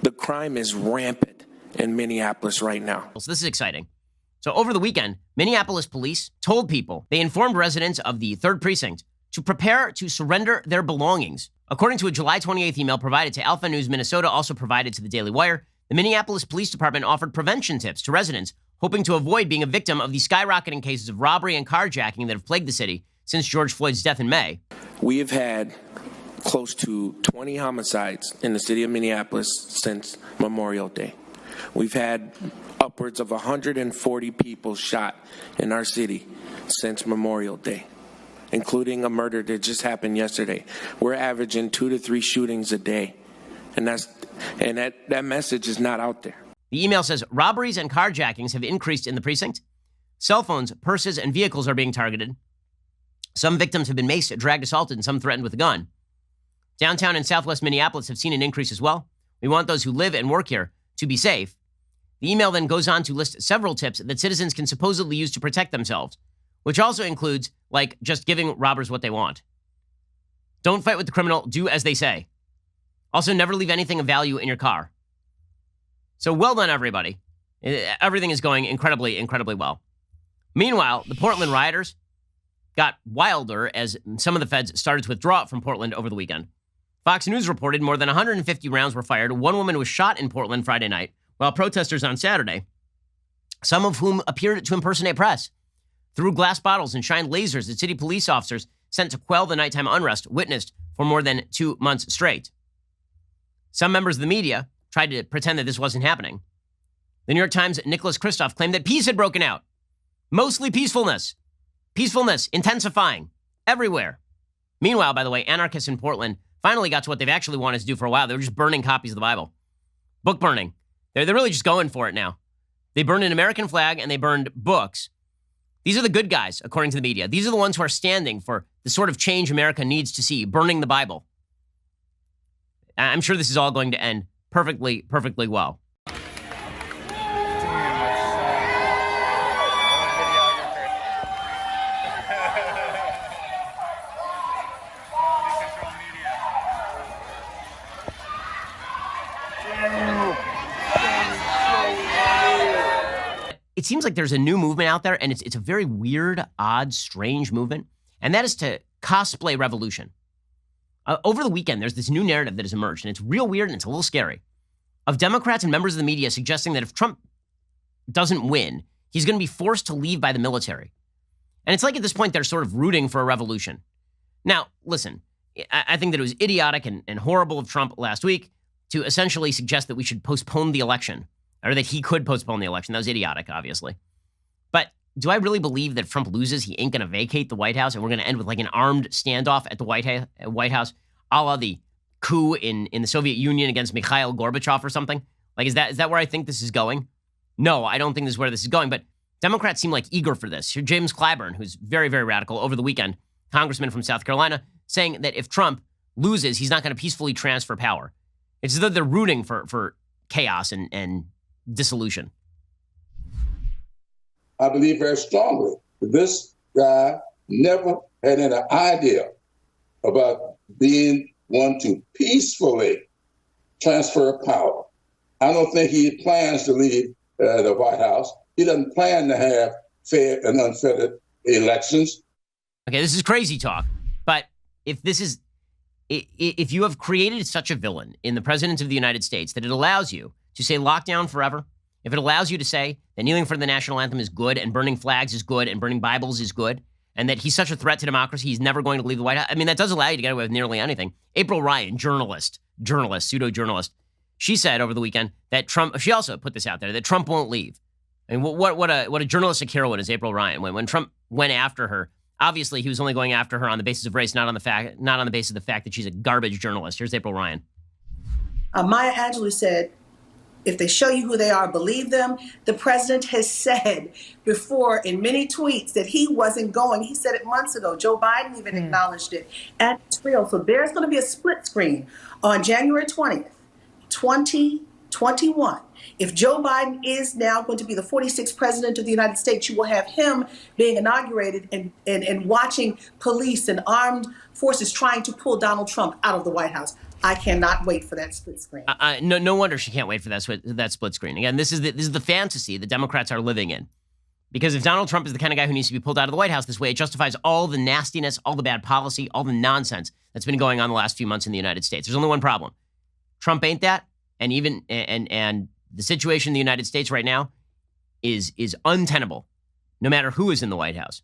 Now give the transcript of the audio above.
The crime is rampant in Minneapolis right now. So this is exciting. So over the weekend, Minneapolis police told people, they informed residents of the 3rd Precinct to prepare to surrender their belongings. According to a July 28th email provided to Alpha News Minnesota, also provided to the Daily Wire, the Minneapolis Police Department offered prevention tips to residents hoping to avoid being a victim of the skyrocketing cases of robbery and carjacking that have plagued the city since George Floyd's death in May. We have had close to 20 homicides in the city of Minneapolis since Memorial Day. We've had upwards of 140 people shot in our city since Memorial Day, including a murder that just happened yesterday. We're averaging 2 to 3 shootings a day, and that message is not out there. The email says robberies and carjackings have increased in the precinct. Cell phones, purses, and vehicles are being targeted. Some victims have been maced, dragged, assaulted, and some threatened with a gun. Downtown and southwest Minneapolis have seen an increase as well. We want those who live and work here to be safe. The email then goes on to list several tips that citizens can supposedly use to protect themselves, which also includes, like, just giving robbers what they want. Don't fight with the criminal. Do as they say. Also, never leave anything of value in your car. So well done, everybody. Everything is going incredibly, incredibly well. Meanwhile, the Portland rioters got wilder as some of the feds started to withdraw from Portland over the weekend. Fox News reported more than 150 rounds were fired. One woman was shot in Portland Friday night, while protesters on Saturday, some of whom appeared to impersonate press, threw glass bottles and shined lasers at city police officers sent to quell the nighttime unrest witnessed for more than 2 months straight. Some members of the media tried to pretend that this wasn't happening. The New York Times' Nicholas Kristof claimed that peace had broken out. Mostly peacefulness. Peacefulness intensifying everywhere. Meanwhile, by the way, anarchists in Portland finally got to what they've actually wanted to do for a while. They were just burning copies of the Bible. Book burning. They're really just going for it now. They burned an American flag and they burned books. These are the good guys, according to the media. These are the ones who are standing for the sort of change America needs to see, burning the Bible. I'm sure this is all going to end perfectly, perfectly well. It seems like there's a new movement out there, and it's a very weird, odd, strange movement, and that is to cosplay revolution. Over the weekend, there's this new narrative that has emerged, and it's real weird and it's a little scary, of Democrats and members of the media suggesting that if Trump doesn't win, he's going to be forced to leave by the military. And it's like at this point, they're sort of rooting for a revolution. Now, listen, I think that it was idiotic and horrible of Trump last week to essentially suggest that we should postpone the election, or that he could postpone the election. That was idiotic, obviously. But do I really believe that if Trump loses, he ain't going to vacate the White House and we're going to end with like an armed standoff at the White House, a la the coup in the Soviet Union against Mikhail Gorbachev or something? Like, is that where I think this is going? No, I don't think this is where this is going. But Democrats seem like eager for this. Here's James Clyburn, who's very, very radical, over the weekend, congressman from South Carolina, saying that if Trump loses, he's not going to peacefully transfer power. It's as though they're rooting for chaos and dissolution. I believe very strongly that this guy never had any idea about being one to peacefully transfer power. I don't think he plans to leave the White House. He doesn't plan to have fair and unfettered elections. Okay, this is crazy talk, but if you have created such a villain in the President of the United States that it allows you to say lockdown forever, if it allows you to say that kneeling for the national anthem is good and burning flags is good and burning Bibles is good, and that he's such a threat to democracy, he's never going to leave the White House. I mean, that does allow you to get away with nearly anything. April Ryan, journalist, pseudo-journalist, she said over the weekend that Trump, she also put this out there, that Trump won't leave. I mean, what a journalistic heroine is April Ryan. When Trump went after her, obviously he was only going after her on the basis of race, not on the basis of the fact that she's a garbage journalist. Here's April Ryan. Maya Angelou said, if they show you who they are, believe them. The president has said before in many tweets that he wasn't going. He said it months ago. Joe Biden even acknowledged it. And it's real. So there's going to be a split screen on January 20th, 2021. If Joe Biden is now going to be the 46th president of the United States, you will have him being inaugurated and watching police and armed forces trying to pull Donald Trump out of the White House. I cannot wait for that split screen. No wonder she can't wait for that split screen. Again, this is the fantasy the Democrats are living in. Because if Donald Trump is the kind of guy who needs to be pulled out of the White House this way, it justifies all the nastiness, all the bad policy, all the nonsense that's been going on the last few months in the United States. There's only one problem. Trump ain't that, and the situation in the United States right now is untenable, no matter who is in the White House.